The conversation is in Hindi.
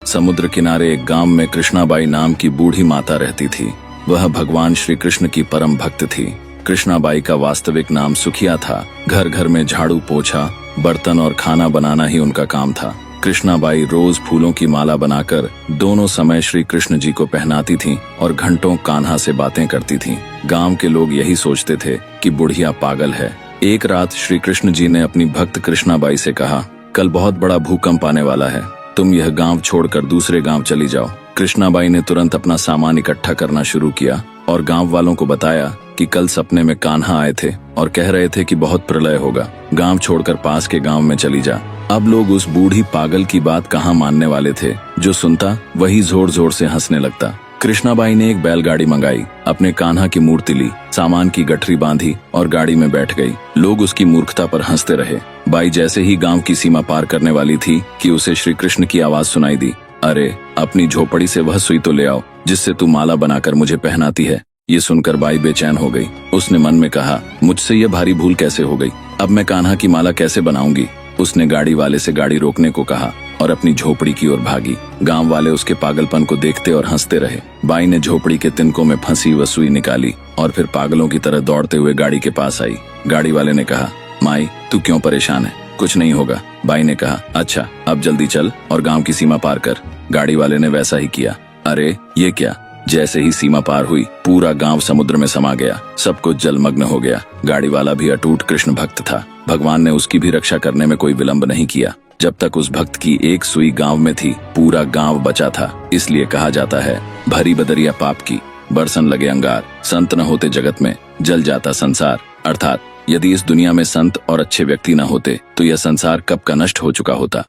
समुद्र किनारे एक गांव में कृष्णाबाई नाम की बूढ़ी माता रहती थी। वह भगवान श्री कृष्ण की परम भक्त थी। कृष्णाबाई का वास्तविक नाम सुखिया था। घर घर में झाड़ू पोछा, बर्तन और खाना बनाना ही उनका काम था। कृष्णाबाई रोज फूलों की माला बनाकर दोनों समय श्री कृष्ण जी को पहनाती थीं और घंटों कान्हा से बातें करती थीं। गांव के लोग यही सोचते थे कि बुढ़िया पागल है। एक रात श्री कृष्ण जी ने अपनी भक्त कृष्णाबाई से कहा, कल बहुत बड़ा भूकंप आने वाला है, तुम यह गांव छोड़कर दूसरे गांव चली जाओ। कृष्णाबाई ने तुरंत अपना सामान इकट्ठा करना शुरू किया और गांव वालों को बताया कि कल सपने में कान्हा आए थे और कह रहे थे कि बहुत प्रलय होगा, गांव छोड़कर पास के गांव में चली जा। अब लोग उस बूढ़ी पागल की बात कहाँ मानने वाले थे। जो सुनता वही जोर जोर से हंसने लगता। कृष्णाबाई ने एक बैलगाड़ी मंगाई, अपने कान्हा की मूर्ति ली, सामान की गठरी बांधी और गाड़ी में बैठ गई। लोग उसकी मूर्खता पर हंसते रहे। बाई जैसे ही गांव की सीमा पार करने वाली थी कि उसे श्री कृष्ण की आवाज सुनाई दी, अरे अपनी झोपड़ी से वह सुई तो ले आओ जिससे तू माला बनाकर मुझे पहनाती है। ये सुनकर बाई बेचैन हो गई। उसने मन में कहा, मुझसे यह भारी भूल कैसे हो गई, अब मैं कान्हा की माला कैसे बनाऊंगी। उसने गाड़ी वाले से गाड़ी रोकने को कहा और अपनी झोपड़ी की ओर भागी। गांव वाले उसके पागलपन को देखते और हंसते रहे। बाई ने झोपड़ी के तिनकों में फंसी वह सुई निकाली और फिर पागलों की तरह दौड़ते हुए गाड़ी के पास आई। गाड़ी वाले ने कहा, माई तू क्यों परेशान है, कुछ नहीं होगा। बाई ने कहा, अच्छा अब जल्दी चल और गांव की सीमा पार कर। गाड़ी वाले ने वैसा ही किया। अरे ये क्या, जैसे ही सीमा पार हुई पूरा गांव समुद्र में समा गया, सब कुछ जलमग्न हो गया। गाड़ी वाला भी अटूट कृष्ण भक्त था। भगवान ने उसकी भी रक्षा करने में कोई विलंब नहीं किया। जब तक उस भक्त की एक सुई गांव में थी, पूरा गांव बचा था। इसलिए कहा जाता है, भरी बदरिया पाप की, बरसन लगे अंगार, संत न होते जगत में, जल जाता संसार। अर्थात यदि इस दुनिया में संत और अच्छे व्यक्ति न होते तो यह संसार कब का नष्ट हो चुका होता।